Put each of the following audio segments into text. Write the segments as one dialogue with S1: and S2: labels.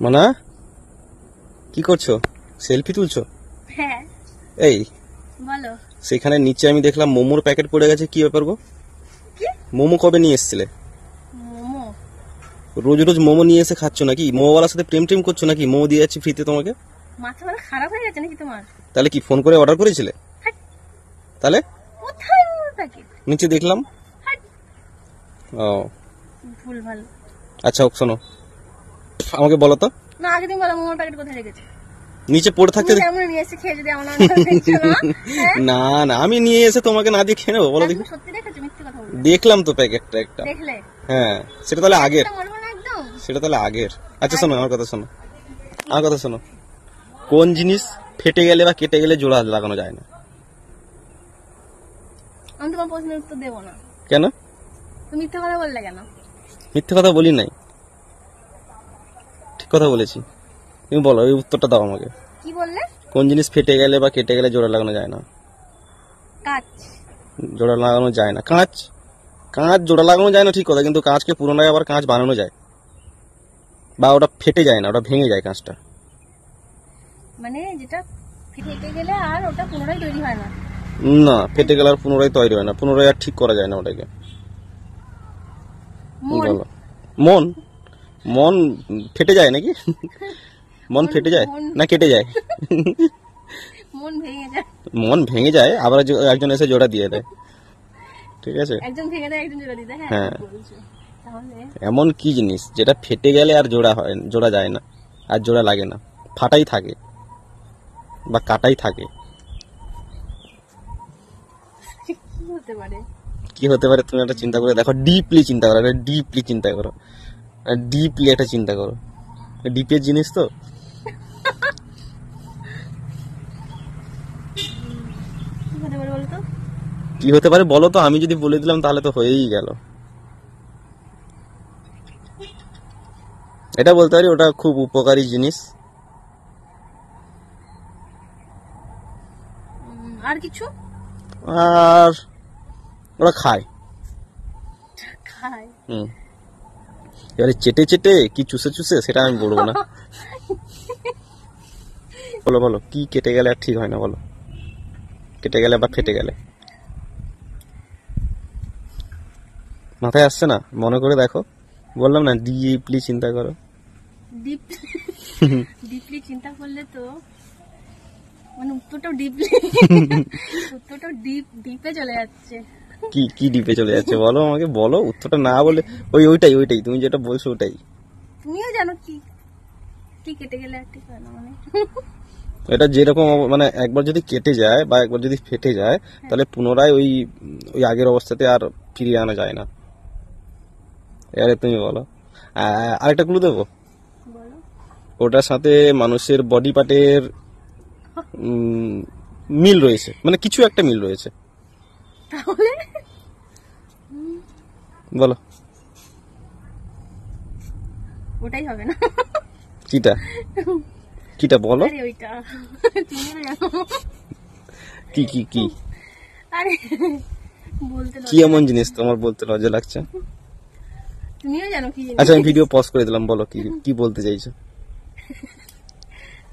S1: মানা কি করছো? সেলফি তুলছো?
S2: হ্যাঁ।
S1: এই
S2: বলো।
S1: সেখানে নিচে আমি দেখলাম মোমোর প্যাকেট পড়ে গেছে, কি ব্যাপার গো?
S2: কি
S1: মোমো কবে নিয়ে এসেছিলে?
S2: মোমো?
S1: রোজ রোজ মোমো নিয়ে এসে খাচ্ছ নাকি? মোমোওয়ালার সাথে প্রেম টেম করছো নাকি? মোমো দিয়ে যাচ্ছি ফ্রিতে তোমাকে।
S2: মাথা মাথা খারাপ হয়ে গেছে নাকি তোমার?
S1: তাহলে কি ফোন করে অর্ডার করেছিলে?
S2: হাট।
S1: তাহলে
S2: কোথায় মোমোর প্যাকেট?
S1: নিচে দেখলাম।
S2: হাট।
S1: ও
S2: ভুল ভাল।
S1: আচ্ছা শোনো, আমাকে বলো তো,
S2: না আগে তুমি বলো মোমোর প্যাকেট কোথায় রেখেছো?
S1: নিচে পড়ে থাকতে
S2: তুমি কেমন নিয়ে এসে খেয়ে যদি আমার নাম দেখছো না? হ্যাঁ?
S1: না না, আমি নিয়ে এসে তোমাকে না দিয়ে খেয়ে নেবো? বলো দেখি।
S2: তুমি সত্যি দেখেছো মিথ্যে কথা বলছো?
S1: দেখলাম তো প্যাকেটটা একটা।
S2: দেখলে?
S1: হ্যাঁ, সেটা তাহলে আগের।
S2: এটা মরবো না একদম।
S1: সেটা তাহলে আগের। আচ্ছা শোনো, আমার কথা শোনো, আমার কথা শোনো। কোন জিনিস ফেটে গেলে বা কেটে গেলে জোড়া লাগানো যায় না?
S2: আমি তোমার প্রশ্নের উত্তর দেবো না।
S1: কেন?
S2: তুমি মিথ্যে কথা বললে কেন?
S1: মিথ্যে কথা বলি নাই, ঠিক কথা বলেছি। তুমি বলো, এই উত্তরটা দাও আমাকে।
S2: কি বললে?
S1: কোন জিনিস ফেটে গেলে বা কেটে গেলে জোড়া লাগানো যায় না?
S2: কাঁচ।
S1: জোড়া লাগানো যায় না? কাঁচ? কাঁচ জোড়া লাগানো যায় না ঠিক কথা, কিন্তু কাঁচকে পুনরায় আবার কাঁচ বানানো যায়, বা ওটা ফেটে যায় না, ওটা ভেঙে যায় কাঁচটা।
S2: মানে যেটা ফেটে গেলে আর ওটা পুনরায় তৈরি হয় না?
S1: না, ফেটে গেলে আর পুনরায় তৈরি হয় না, পুনরায় আর ঠিক করা যায় না ওটাকে।
S2: মন।
S1: বলো। মন? মন ফেটে যায় নাকি? মন ফেটে যায়
S2: মন-
S1: না কেটে যায়?
S2: মন ভেঙে যায়।
S1: মন ভেঙে যায়, আবার একজন এসে জোড়া দিয়ে দেয়, ঠিক আছে?
S2: একজন ভেঙে দেয় একজন জোড়া দিতে। হ্যাঁ
S1: হ্যাঁ।
S2: বলছো। তাহলে
S1: এমন কি জিনিস যেটা ফেটে গেলে আর জোড়া যায় না, আর জোড়া লাগে না, ফাটাই থাকে বা কাটাই থাকে?
S2: কি হতে পারে?
S1: কি হতে পারে তুমি একটা চিন্তা করে দেখো, ডিপলি চিন্তা করো, ডিপলি চিন্তা করো, ডিপলি একটা চিন্তা করো। ডিপের জিনিস তো।
S2: কি হতে পারে বলো তো?
S1: কি হতে পারে বলো তো, আমি যদি বলে দিলাম তাহলে তো হয়েই গেল। এটা বলতে পারি ওটা খুব উপকারী জিনিস।
S2: আর কিছু?
S1: আর ওরা খায়।
S2: খায়?
S1: হুম, এবারে চেটে চেটে কি চুষে চুষে সেটা আমি বলবো না। বলো বলো, কি কেটে গেলে আর ঠিক হয় না? বলো, কেটে গেলে বা ফেটে গেলে। মাথায় আসছে না? মনে করে দেখো, বললাম না ডিপলি চিন্তা করো।
S2: ডিপলি চিন্তা করলে তো মানে উত্তরটাও ডিপলি উত্তরটাও ডিপে চলে যাচ্ছে।
S1: কি কি ডিপে চলে যাচ্ছে বলো আমাকে, বলো উত্তরটা না বলে। ওইটাই তুমি যেটা বলছো ওটাই।
S2: তুমিও জানো কি কি কেটে গেলে আর ঠিক হয় না মানে?
S1: এটা যেরকম মানে একবার যদি কেটে যায় বা একবার যদি ফেটে যায়, তাহলে পুনরায় ওই ওই আগের অবস্থাতে আর ফিরিয়ে আনা যায় না। এবারে তুমি বলো। আরেকটা ক্লু দেবো।
S2: বলো।
S1: ওটার সাথে মানুষের বডি পার্টের মিল রয়েছে, মানে কিছু একটা মিল রয়েছে।
S2: তাহলে
S1: বলো
S2: ওটাই হবে না?
S1: কিটা? কিটা বলো।
S2: আরে ওইটা তুমিও জানো।
S1: কি কি কি
S2: আরে বলতে
S1: কি এমন জিনিস তোমার বলতে লজ্জা লাগছে?
S2: তুমিও জানো কি জিনিস।
S1: আচ্ছা আমি ভিডিও পজ করে দিলাম, বলো কি কি বলতে চাইছো?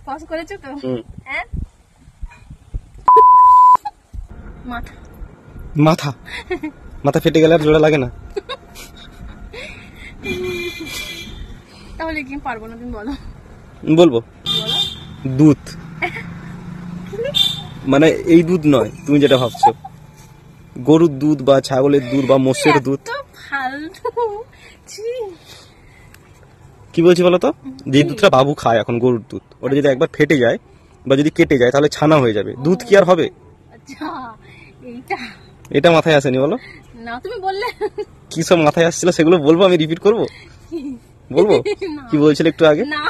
S2: পজ করেছো তো? হ্যাঁ। মাথা।
S1: মাথা? মাথা ফেটে গেলে আর জোড়া লাগে না?
S2: তাহলে কি পারবো না? তুমি বলো।
S1: বলবো। দুধ। মানে এই দুধ নয় তুমি যেটা ভাবছো, গরুর দুধ বা ছাগলের দুধ বা মোষের দুধ।
S2: এত ফালতু। ছি।
S1: কি বলছি বলো তো, যে দুধটা বাবু খায় এখন, গরুর দুধ, ওটা যদি একবার ফেটে যায় বা যদি কেটে যায় তাহলে ছানা হয়ে যাবে, দুধ কি আর হবে?
S2: আচ্ছা এইটা
S1: এটা মাথায় আসেনি বলো?
S2: না তুমি বললে।
S1: কি সব মাথায় আসছিল সেগুলো বলবো, আমি রিপিট করবো? বলবো
S2: না।
S1: কি বলছিলে একটু আগে?
S2: না